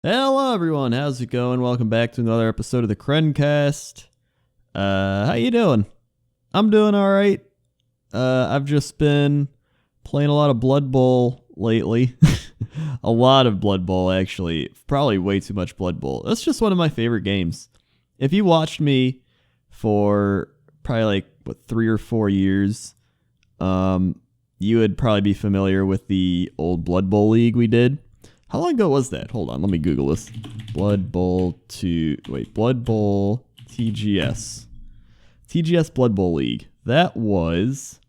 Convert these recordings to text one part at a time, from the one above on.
Hello everyone, how's it going? Welcome back to another episode of the Crencast. How you doing? I'm doing alright. I've just been playing a lot of Blood Bowl lately. A lot of Blood Bowl, actually. Probably way too much Blood Bowl. That's just one of my favorite games. If you watched me for probably 3 or 4 years, you would probably be familiar with the old Blood Bowl league we did. How long ago was that? Hold on, let me Google this. Blood Bowl TGS. TGS Blood Bowl League. That was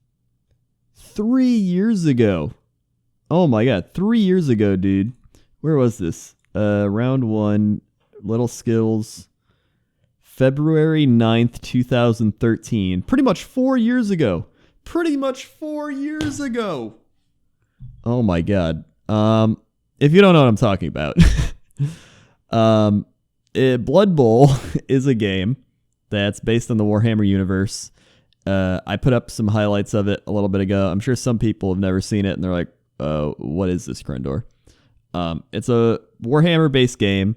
3 years ago. Oh my god, 3 years ago, dude. Where was this? Round 1, Little Skills, February 9th, 2013. Pretty much 4 years ago. Oh my god. If you don't know what I'm talking about, Blood Bowl is a game that's based on the Warhammer universe. I put up some highlights of it a little bit ago. I'm sure some people have never seen it, and they're like, what is this, Crendor? It's a Warhammer-based game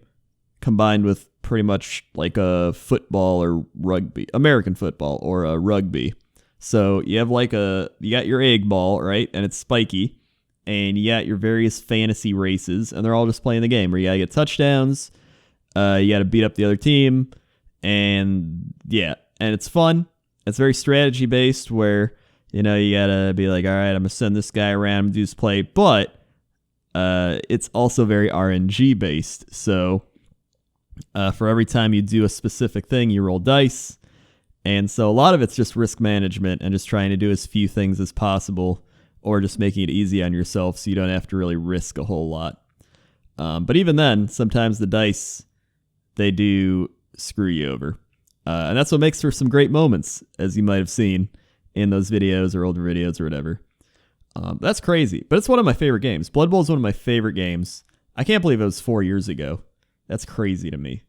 combined with pretty much like a football or rugby, American football or a rugby. So you have you got your egg ball, right? And it's spiky. And you got your various fantasy races, and they're all just playing the game where you gotta get touchdowns, you gotta beat up the other team, and yeah, and it's fun. It's very strategy based where, you gotta be like, all right, I'm gonna send this guy around and do this play, but it's also very RNG based. So for every time you do a specific thing, you roll dice, and so a lot of it's just risk management and just trying to do as few things as possible, or just making it easy on yourself so you don't have to really risk a whole lot. But even then, sometimes the dice, they do screw you over. And that's what makes for some great moments, as you might have seen in those videos or older videos or whatever. That's crazy, but it's one of my favorite games. Blood Bowl is one of my favorite games. I can't believe it was 4 years ago. That's crazy to me.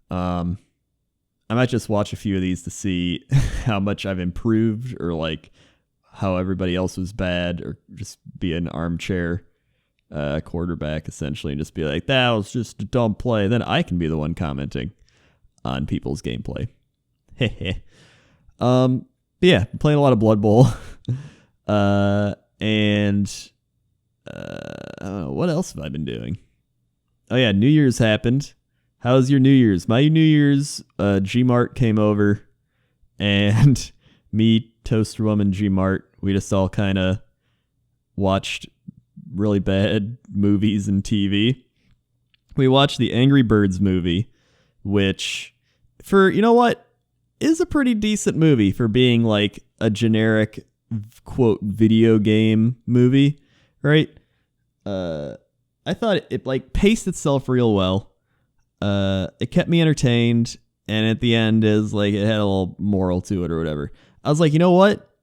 I might just watch a few of these to see how much I've improved, or how everybody else was bad, or just be an armchair quarterback essentially and just be like, that was just a dumb play. Then I can be the one commenting on people's gameplay. But yeah, I'm playing a lot of Blood Bowl. And I don't know, what else have I been doing? Oh yeah, New Year's happened. How was your New Year's? My New Year's, Gmart came over, and me, Toaster Woman, Gmart, we just all kind of watched really bad movies and TV. We watched the Angry Birds movie, which, is a pretty decent movie for being like a generic, quote, video game movie, right? I thought it paced itself real well. It kept me entertained, and at the end it had a little moral to it or whatever. I was like, you know what?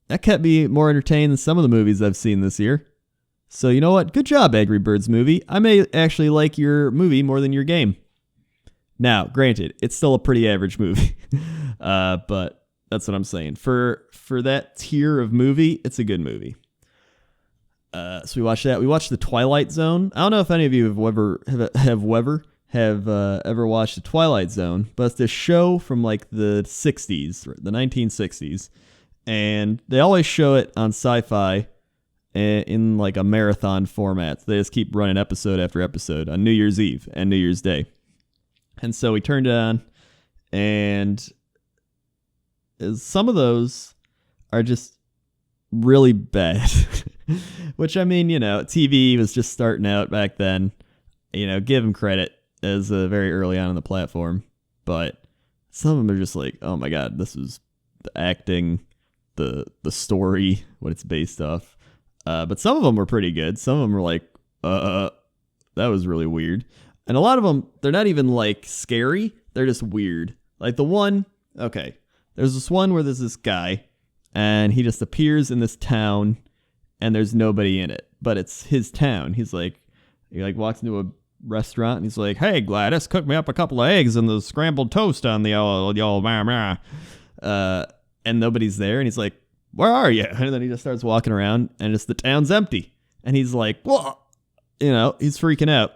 That kept me more entertained than some of the movies I've seen this year. So you know what? Good job, Angry Birds movie. I may actually like your movie more than your game. Now, granted, it's still a pretty average movie. But that's what I'm saying. For that tier of movie, it's a good movie. So we watched that. We watched The Twilight Zone. I don't know if any of you have ever watched The Twilight Zone, but it's this show from the 60s, the 1960s, and they always show it on Sci-Fi in a marathon format. They just keep running episode after episode on New Year's Eve and New Year's Day. And so we turned it on, and some of those are just really bad. Which, TV was just starting out back then. Give them credit as very early on in the platform. But some of them are just like, oh my god, this is the acting, the story, what it's based off. But some of them were pretty good. Some of them were like, that was really weird. And a lot of them, they're not even scary. They're just weird. There's this one where there's this guy, and he just appears in this town, and there's nobody in it, but it's his town. He walks into a restaurant, and he's like, hey, Gladys, cook me up a couple of eggs and the scrambled toast on the old and nobody's there, and he's like, where are you? And then he just starts walking around, and the town's empty, and he's like, whoa, he's freaking out.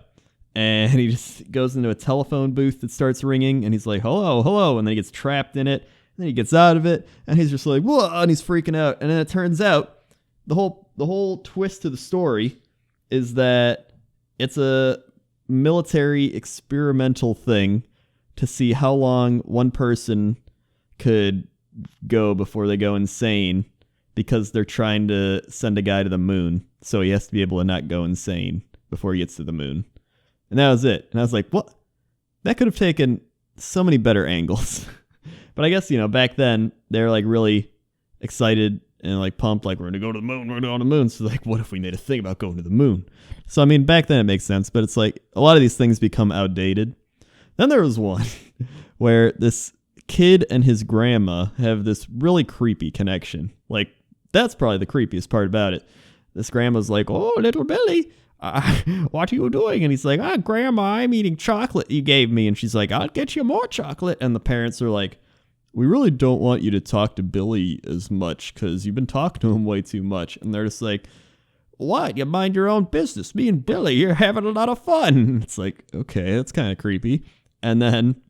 and he just goes into a telephone booth that starts ringing, and he's like, hello, hello, and then he gets trapped in it, and then he gets out of it, and he's just like, whoa, and he's freaking out, and then it turns out the whole twist to the story is that it's a military experimental thing to see how long one person could go before they go insane, because they're trying to send a guy to the moon, so he has to be able to not go insane before he gets to the moon. And that was it. And I was like, what? That could have taken so many better angles. But I guess, back then, they're like really excited and like pumped, like, we're going to go to the moon, we're going to go to the moon. So like, what if we made a thing about going to the moon? So, I mean, back then it makes sense, but it's like a lot of these things become outdated. Then there was one where this kid and his grandma have this really creepy connection. Like, that's probably the creepiest part about it. This grandma's like, oh, little Billy, what are you doing? And he's like, Grandma, I'm eating chocolate you gave me. And she's like, I'll get you more chocolate. And the parents are like, we really don't want you to talk to Billy as much because you've been talking to him way too much. And they're just like, what? You mind your own business. Me and Billy, you're having a lot of fun. It's like, okay, that's kind of creepy. And then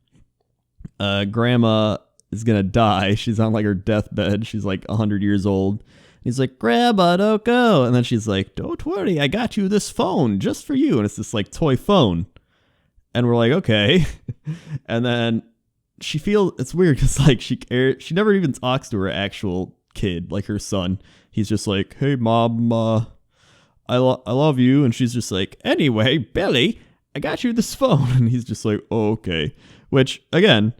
Grandma is going to die. She's on like her deathbed. She's like 100 years old. He's like, Grandma, don't go. And then she's like, don't worry, I got you this phone just for you. And it's this like toy phone. And we're like, okay. And then it's weird because like she never even talks to her actual kid, like her son. He's just like, hey, Mom, I love you. And she's just like, anyway, Billy, I got you this phone. And he's just like, oh, okay. Which, again,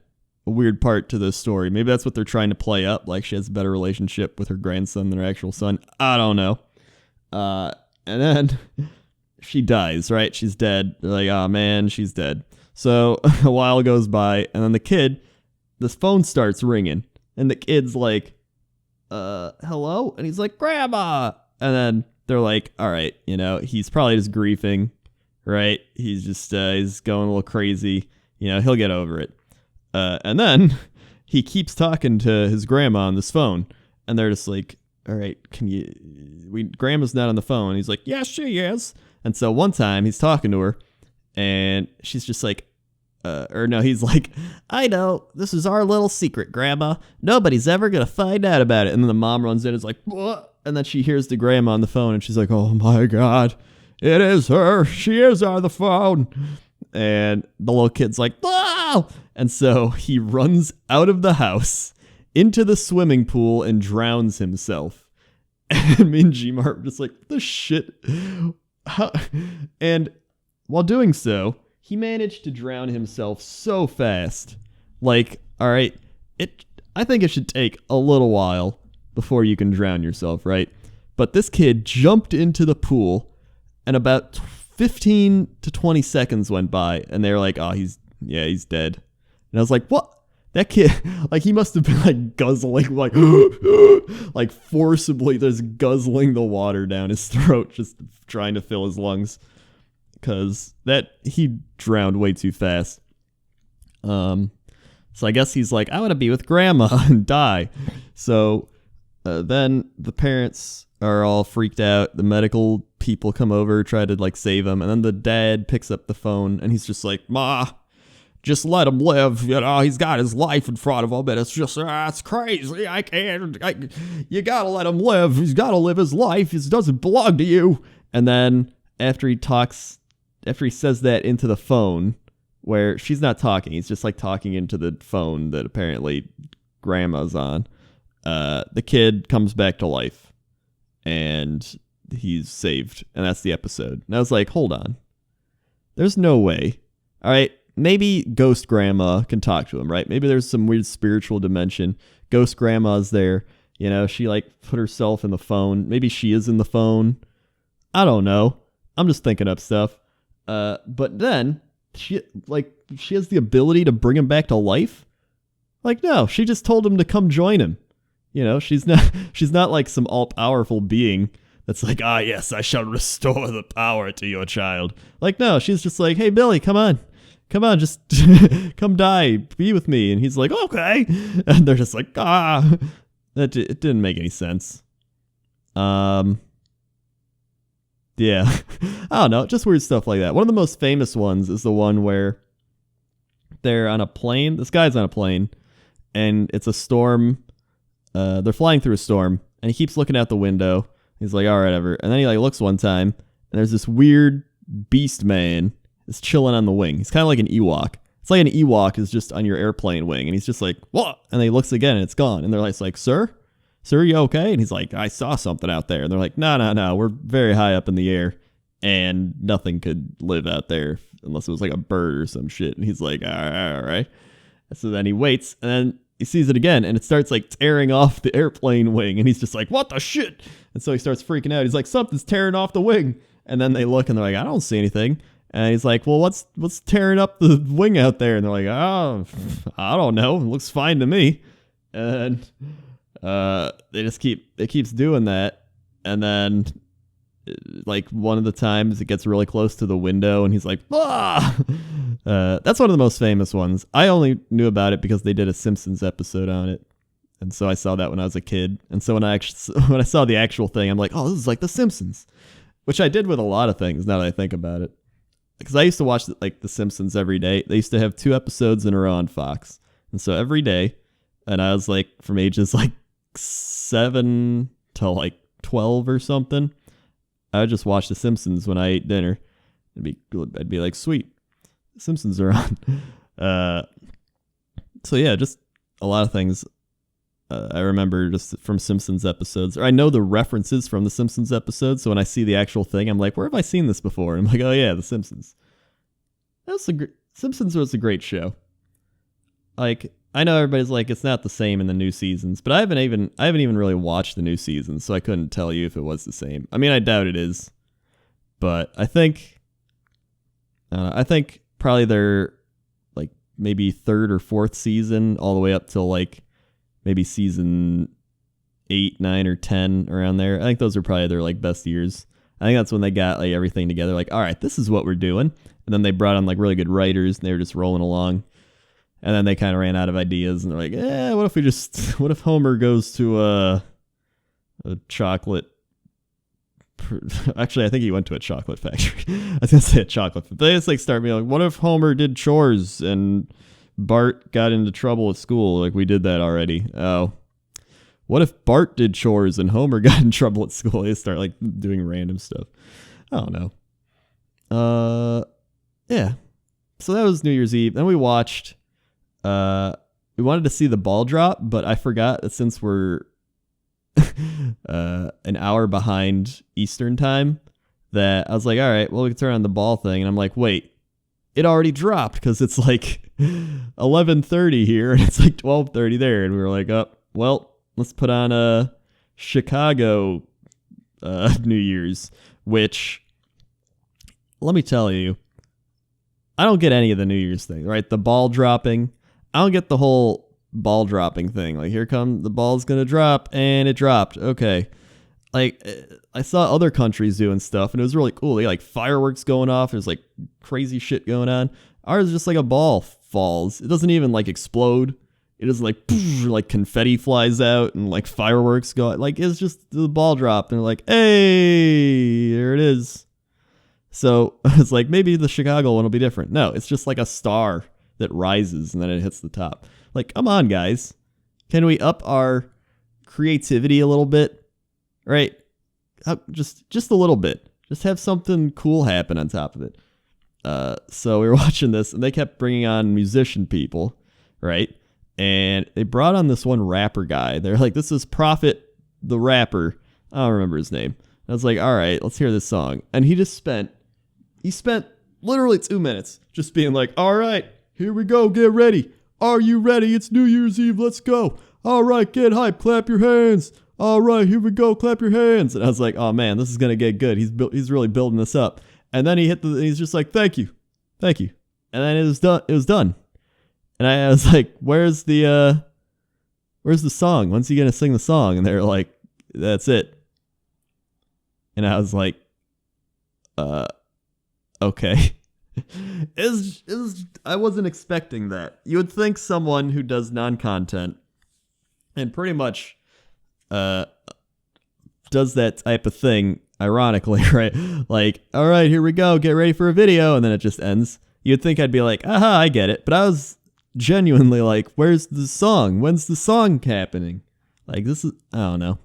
a weird part to this story. Maybe that's what they're trying to play up. Like she has a better relationship with her grandson than her actual son. I don't know. And then she dies, right? She's dead. They're like, oh man, she's dead. So a while goes by, and then this phone starts ringing, and the kid's like, hello? And he's like, Grandma! And then they're like, all right, he's probably just grieving, right? He's just, he's going a little crazy. He'll get over it. And then he keeps talking to his grandma on this phone, and they're just like, all right, Grandma's not on the phone. And he's like, yes, she is. And so one time he's talking to her, and she's just like, he's like, I know, this is our little secret, Grandma. Nobody's ever going to find out about it. And then the mom runs in and is like, what? And then she hears the grandma on the phone, and she's like, oh my God, it is her. She is on the phone. And the little kid's like, wow! And so he runs out of the house into the swimming pool and drowns himself. And me and G-Mart were just like, the shit. And while doing so, he managed to drown himself so fast. Like, all right, I think it should take a little while before you can drown yourself, right? But this kid jumped into the pool, and about 15 to 20 seconds went by, and they were like, oh, he's dead. And I was like, what? That kid, like, he must have been like guzzling, like, like forcibly just guzzling the water down his throat, just trying to fill his lungs, because he drowned way too fast. So I guess he's like, I want to be with Grandma and die. So then the parents are all freaked out. The medical people come over, try to like save him, and then the dad picks up the phone, and he's just like, Ma, just let him live. He's got his life in front of him, but it's just, it's crazy. You gotta let him live. He's gotta live his life. It doesn't belong to you. And then after he says that into the phone, where she's not talking, he's just like talking into the phone that apparently Grandma's on. The kid comes back to life, and he's saved, and that's the episode. And I was like, hold on, there's no way. All right, maybe Ghost Grandma can talk to him, right? Maybe there's some weird spiritual dimension. Ghost Grandma's there, she like put herself in the phone. Maybe she is in the phone. I don't know, I'm just thinking up stuff. But then she has the ability to bring him back to life. Like, no, she just told him to come join him. She's not like some all-powerful being that's like, yes, I shall restore the power to your child. Like, no, she's just like, hey, Billy, come on, just come die, be with me. And he's like, okay. And they're just like, it didn't make any sense. Yeah. I don't know. Just weird stuff like that. One of the most famous ones is the one where they're on a plane. This guy's on a plane, and it's a storm. They're flying through a storm, and he keeps looking out the window. He's like, all right, ever. And then he like looks one time, and there's this weird beast man is chilling on the wing. He's kind of like an Ewok. It's like an Ewok is just on your airplane wing, and he's just like, what? And he looks again, and it's gone. And they're like, sir, you okay? And he's like, I saw something out there. And they're like, no, we're very high up in the air, and nothing could live out there unless it was like a bird or some shit. And he's like, all right. So then he waits, and then he sees it again, and it starts like tearing off the airplane wing, and he's just like, what the shit? And so he starts freaking out. He's like, something's tearing off the wing. And then they look, and they're like, I don't see anything. And he's like, well, what's tearing up the wing out there? And they're like, oh, I don't know. It looks fine to me. And it keeps doing that. And then like one of the times it gets really close to the window, and he's like, ah! That's one of the most famous ones. I only knew about it because they did a Simpsons episode on it. And so I saw that when I was a kid. And so when I saw the actual thing, I'm like, oh, this is like the Simpsons, which I did with a lot of things now that I think about it. Because I used to watch like The Simpsons every day. They used to have 2 episodes in a row on Fox. And so every day, and I was like from ages like 7 to like 12 or something, I would just watch The Simpsons when I ate dinner. I'd be like, sweet, The Simpsons are on. So yeah, just a lot of things I remember just from Simpsons episodes. Or I know the references from the Simpsons episodes, so when I see the actual thing, I'm like, where have I seen this before? I'm like, oh yeah, The Simpsons. Simpsons was a great show. Like, I know everybody's like, it's not the same in the new seasons, but I haven't even really watched the new seasons, so I couldn't tell you if it was the same. I mean, I doubt it is, but I think probably their like maybe 3rd or 4th season, all the way up till like maybe season 8, 9, or 10, around there. I think those are probably their like best years. I think that's when they got like everything together. Like, all right, this is what we're doing, and then they brought on like really good writers, and they were just rolling along. And then they kind of ran out of ideas, and they're like, what if Homer goes to a chocolate... Actually, I think he went to a chocolate factory. I was going to say a chocolate... But they just like start being like, what if Homer did chores and Bart got into trouble at school? Like, we did that already. Oh. What if Bart did chores and Homer got in trouble at school? They start like doing random stuff. I don't know. Yeah. So that was New Year's Eve. Then we watched... we wanted to see the ball drop, but I forgot that since we're an hour behind Eastern time, that I was like, all right, well, we can turn on the ball thing. And I'm like, wait, it already dropped because it's like 11:30 here and it's like 12:30 there. And we were like, oh, well, let's put on a Chicago New Year's, which, let me tell you, I don't get any of the New Year's thing, right? The ball dropping. I don't get the whole ball dropping thing. Like, here come the ball's going to drop, and it dropped. Okay. Like, I saw other countries doing stuff, and it was really cool. They had, like, fireworks going off. There's, like, crazy shit going on. Ours is just like a ball falls. It doesn't even, like, explode. It is like, poof, like, confetti flies out, and, like, fireworks go out. Like, it's just the ball dropped, and they're like, hey, there it is. So, it's like, maybe the Chicago one will be different. No, it's just like a star that rises and then it hits the top. Like, come on, guys. Can we up our creativity a little bit? Right? Just a little bit. Just have something cool happen on top of it. So we were watching this, and they kept bringing on musician people, right? And they brought on this one rapper guy. They're like, this is Prophet the rapper. I don't remember his name. I was like, all right, let's hear this song. And he spent literally 2 minutes just being like, all right, here we go. Get ready. Are you ready? It's New Year's Eve. Let's go. All right, get hype. Clap your hands. All right, here we go. Clap your hands. And I was like, oh man, this is going to get good. He's really building this up. And then he's just like, thank you. And then it was done. And I was like, where's the song? When's he going to sing the song? And they're like, that's it. And I was like, okay. I wasn't expecting that. You would think someone who does non-content and pretty much does that type of thing ironically, right? Like, all right, here we go. Get ready for a video. And then it just ends. You'd think I'd be like, aha, I get it. But I was genuinely like, where's the song? When's the song happening? Like, this is, I don't know.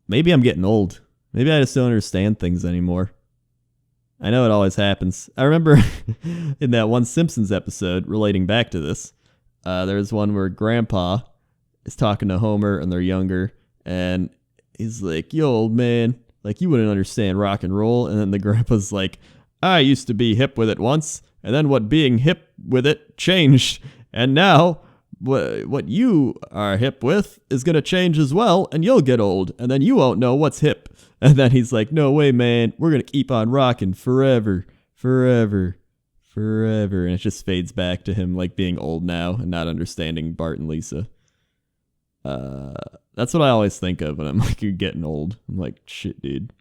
Maybe I'm getting old. Maybe I just don't understand things anymore. I know it always happens. I remember in that one Simpsons episode relating back to this, there's one where Grandpa is talking to Homer and they're younger, and he's like, yo, old man, like, you wouldn't understand rock and roll. And then the grandpa's like, I used to be hip with it once, and then what being hip with it changed. And now what you are hip with is going to change as well, and you'll get old, and then you won't know what's hip. And then he's like, no way, man, we're going to keep on rocking forever, forever, forever. And it just fades back to him like being old now and not understanding Bart and Lisa. That's what I always think of when I'm like, you're getting old. I'm like, shit, dude.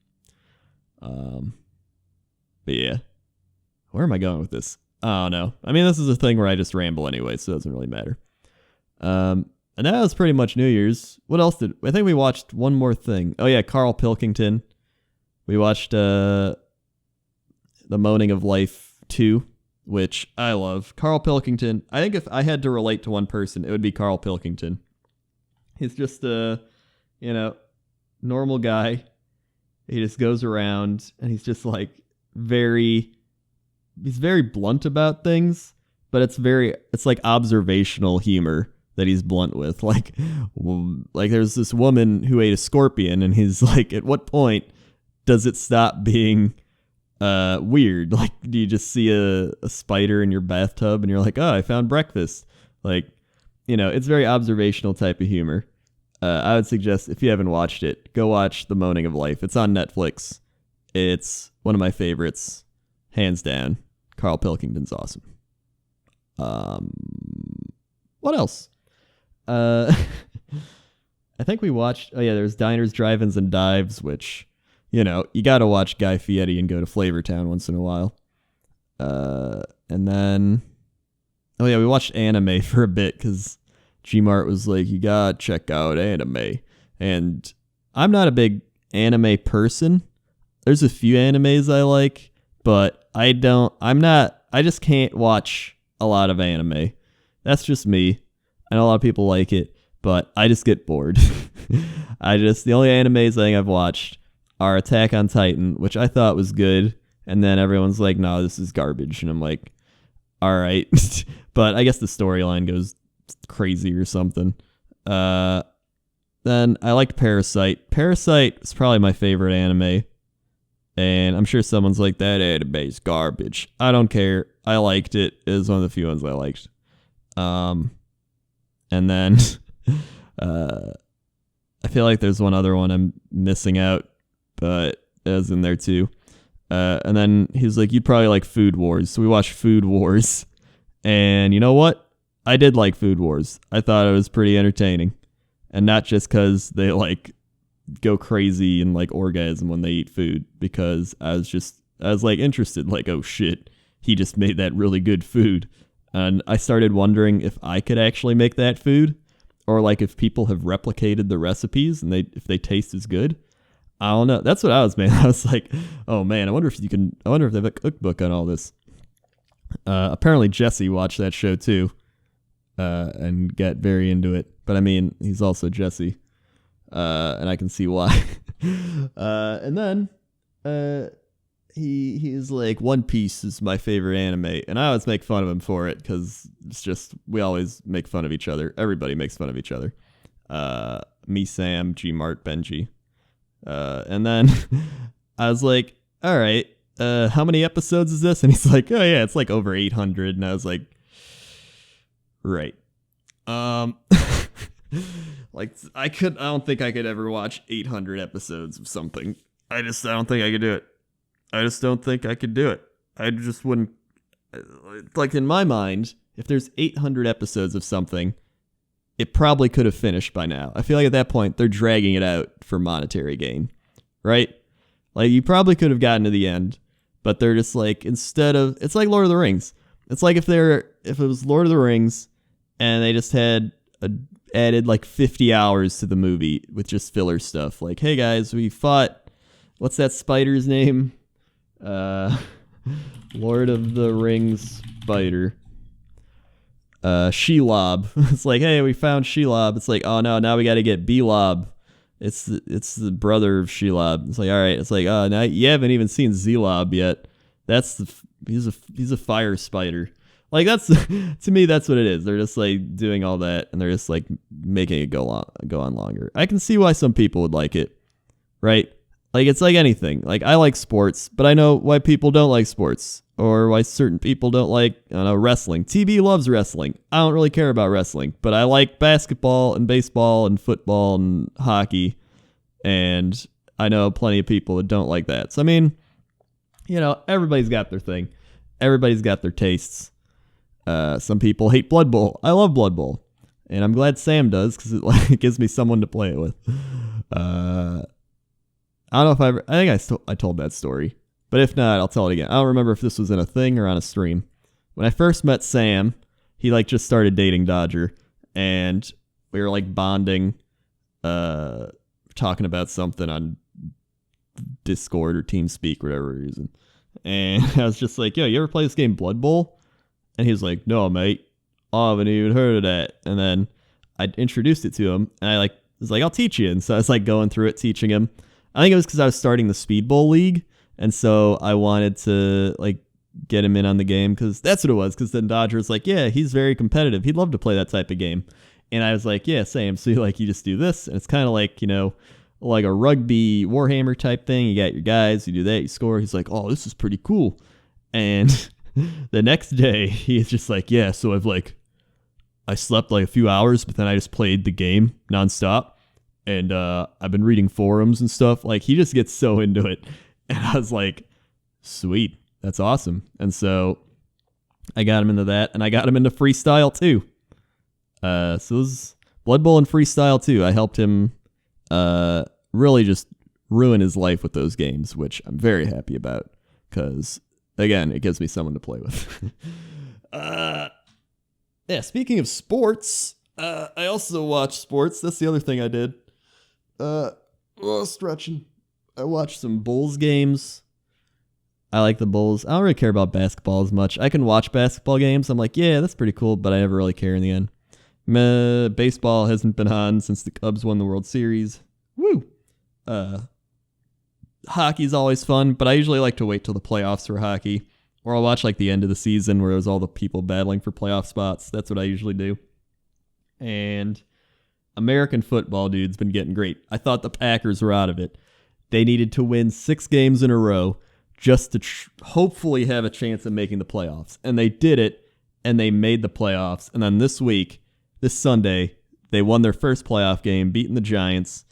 But yeah, where am I going with this? I don't know. I mean, this is a thing where I just ramble anyway, so it doesn't really matter. And that was pretty much New Year's. What else I think we watched one more thing. Oh yeah, Carl Pilkington. We watched The Moaning of Life 2, which I love. Carl Pilkington. I think if I had to relate to one person, it would be Carl Pilkington. He's just a, normal guy. He just goes around and he's just like he's very blunt about things, but it's like observational humor that he's blunt with. Like there's this woman who ate a scorpion, and he's like, at what point does it stop being weird? Like, do you just see a spider in your bathtub and you're like, oh, I found breakfast? Like, it's very observational type of humor. I would suggest, if you haven't watched it, go watch The Moaning of Life. It's on Netflix. It's one of my favorites, hands down. Carl Pilkington's awesome. What else? I think we watched, there's Diners, Drive-Ins, and Dives, which, you gotta watch Guy Fieri and go to Flavortown once in a while. And then, we watched anime for a bit, because G-Mart was like, you gotta check out anime. And I'm not a big anime person. There's a few animes I like, but I just can't watch a lot of anime. That's just me. I know a lot of people like it, but I just get bored. The only animes I think I've watched are Attack on Titan, which I thought was good, and then everyone's like, no, this is garbage, and I'm like, all right. But I guess the storyline goes crazy or something. Then I liked Parasite. Parasite is probably my favorite anime, and I'm sure someone's like, that anime is garbage. I don't care. I liked it. It was one of the few ones I liked. And then I feel like there's one other one I'm missing out, but it was in there too. And then he was like, you'd probably like Food Wars. So we watched Food Wars. And you know what? I did like Food Wars. I thought it was pretty entertaining. And not just because they like go crazy and like orgasm when they eat food, because I was like interested, like, oh shit, he just made that really good food. And I started wondering if I could actually make that food, or like if people have replicated the recipes and if they taste as good. I don't know. That's what I was, man. I was like, oh man, I wonder if they have a cookbook on all this. Apparently Jesse watched that show too, and got very into it. But I mean, he's also Jesse, and I can see why. And then he's like, One Piece is my favorite anime, and I always make fun of him for it, because it's just, we always make fun of each other. Everybody makes fun of each other. Me, Sam, G-Mart, Benji. And then I was like, all right, how many episodes is this? And he's like, oh yeah, it's like over 800. And I was like, right. Like, I don't think I could ever watch 800 episodes of something. I don't think I could do it. I just don't think I could do it. I just wouldn't. Like, in my mind, if there's 800 episodes of something, it probably could have finished by now. I feel like at that point, they're dragging it out for monetary gain, right? Like, you probably could have gotten to the end, but they're just like, instead of, it's like Lord of the Rings. It's like if it was Lord of the Rings and they just had added like 50 hours to the movie with just filler stuff. Like, hey guys, we fought what's that spider's name? Lord of the Rings spider. Shelob. It's like, hey, we found Shelob. It's like, oh no, now we got to get Belob. It's the brother of Shelob. It's like, all right. It's like, oh, now you haven't even seen Zelob yet. He's a fire spider. Like that's to me, that's what it is. They're just like doing all that, and they're just like making it go on longer. I can see why some people would like it, right? Like it's like anything. Like I like sports, but I know why people don't like sports, or why certain people don't like, I don't know, wrestling. TB loves wrestling. I don't really care about wrestling, but I like basketball and baseball and football and hockey, and I know plenty of people that don't like that. So I mean, you know, everybody's got their thing. Everybody's got their tastes. Some people hate Blood Bowl. I love Blood Bowl, and I'm glad Sam does because it like gives me someone to play it with. I don't know if I think I told that story, but if not, I'll tell it again. I don't remember if this was in a thing or on a stream. When I first met Sam, he like just started dating Dodger, and we were like bonding, talking about something on Discord or TeamSpeak, whatever we're using. And I was just like, yo, you ever play this game Blood Bowl? And he was like, no, mate, I haven't even heard of that. And then I introduced it to him, and I like was like, I'll teach you. And so I was like going through it, teaching him. I think it was because I was starting the Speed Bowl League, and so I wanted to like get him in on the game because that's what it was. Because then Dodger was like, yeah, he's very competitive. He'd love to play that type of game. And I was like, yeah, same. So like you just do this, and it's kind of like, you know, like a rugby Warhammer type thing. You got your guys, you do that, you score. He's like, oh, this is pretty cool. And the next day, he's just like, yeah, so I slept like a few hours, but then I just played the game nonstop. And I've been reading forums and stuff. Like, he just gets so into it. And I was like, sweet, that's awesome. And so I got him into that, and I got him into freestyle too. So it was Blood Bowl and freestyle too. I helped him really just ruin his life with those games, which I'm very happy about because, again, it gives me someone to play with. Yeah, speaking of sports, I also watch sports. That's the other thing I did. Stretching. I watched some Bulls games. I like the Bulls. I don't really care about basketball as much. I can watch basketball games. I'm like, yeah, that's pretty cool, but I never really care in the end. Baseball hasn't been on since the Cubs won the World Series. Woo! Hockey's always fun, but I usually like to wait till the playoffs for hockey. Or I'll watch like the end of the season where there's all the people battling for playoff spots. That's what I usually do. And American football, dude's been getting great. I thought the Packers were out of it. They needed to win 6 games in a row just to hopefully have a chance of making the playoffs. And they did it, and they made the playoffs. And then this Sunday, they won their first playoff game, beating the Giants.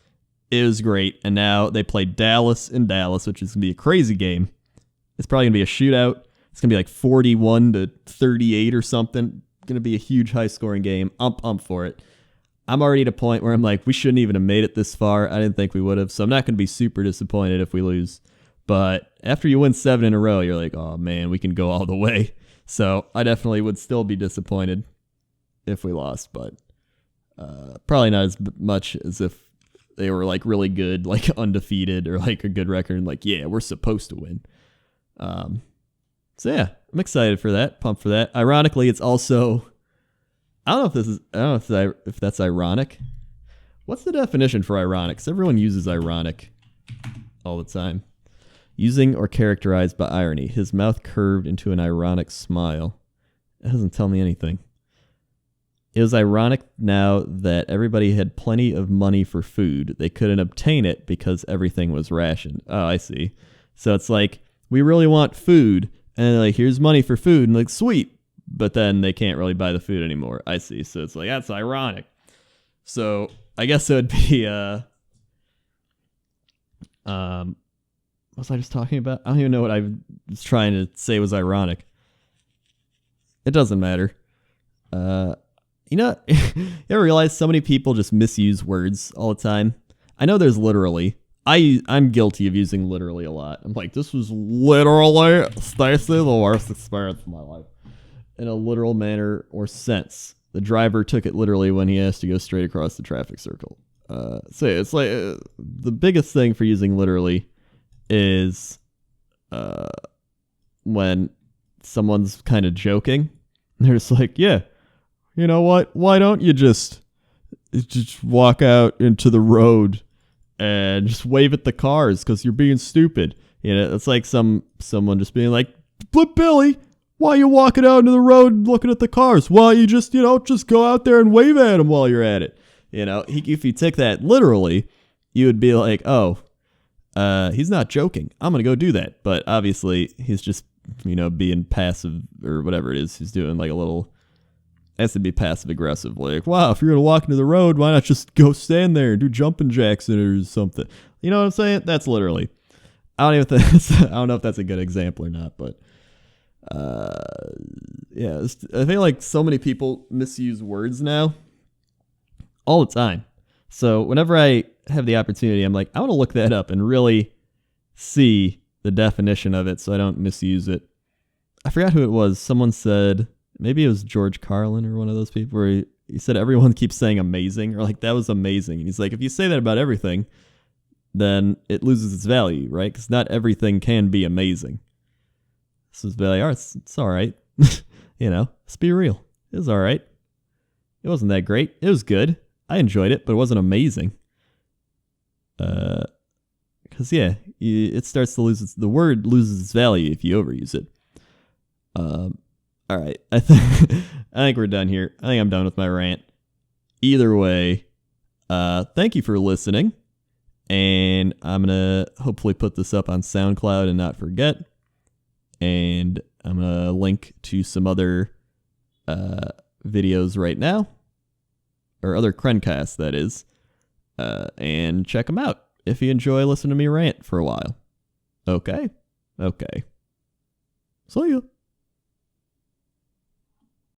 It was great. And now they play Dallas in Dallas, which is going to be a crazy game. It's probably going to be a shootout. It's going to be like 41-38 or something. Going to be a huge high-scoring game. I'm pumped for it. I'm already at a point where I'm like, we shouldn't even have made it this far. I didn't think we would have, so I'm not going to be super disappointed if we lose. But after you win 7 in a row, you're like, oh, man, we can go all the way. So I definitely would still be disappointed if we lost, but probably not as much as if they were like really good, like undefeated or like a good record and like, yeah, we're supposed to win. So yeah, I'm excited for that, pumped for that. Ironically, it's also, I don't know if that's ironic. What's the definition for ironic? Because everyone uses ironic all the time. Using or characterized by irony. His mouth curved into an ironic smile. That doesn't tell me anything. It was ironic now that everybody had plenty of money for food. They couldn't obtain it because everything was rationed. Oh, I see. So it's like, we really want food, and they're like, here's money for food, and like, sweet. But then they can't really buy the food anymore. I see. So it's like, that's ironic. So I guess it would be, what was I just talking about? I don't even know what I was trying to say was ironic. It doesn't matter. You know, you ever realize so many people just misuse words all the time? I know there's literally. I'm guilty of using literally a lot. I'm like, this was literally, Stacy, the worst experience of my life. In a literal manner or sense. The driver took it literally when he asked to go straight across the traffic circle. So it's like the biggest thing for using literally is when someone's kind of joking. They're just like, yeah, you know what? Why don't you just walk out into the road and just wave at the cars because you're being stupid. You know, it's like someone just being like, but Billy, why are you walking out into the road and looking at the cars? Why you just go out there and wave at them while you're at it? You know, if you take that literally, you would be like, oh, he's not joking. I'm going to go do that. But obviously he's just, being passive or whatever it is. He's doing like a little, has to be passive aggressive. Like, wow, if you're going to walk into the road, why not just go stand there and do jumping jacks or something? You know what I'm saying? That's literally. I don't know if that's a good example or not, but yeah, I feel like so many people misuse words now all the time. So whenever I have the opportunity, I'm like, I want to look that up and really see the definition of it so I don't misuse it. I forgot who it was. Someone said, maybe it was George Carlin or one of those people, where he said everyone keeps saying amazing, or like, that was amazing. And he's like, if you say that about everything, then it loses its value, right? Because not everything can be amazing. So it's like, all right, it's all right. Let's be real. It was all right. It wasn't that great. It was good. I enjoyed it, but it wasn't amazing. Because it starts to lose the word loses its value if you overuse it. All right, I think we're done here. I think I'm done with my rant. Either way, thank you for listening, and I'm gonna hopefully put this up on SoundCloud and not forget. And I'm gonna link to some other videos right now, or other Crencast, that is, and check them out if you enjoy listening to me rant for a while. Okay. See ya.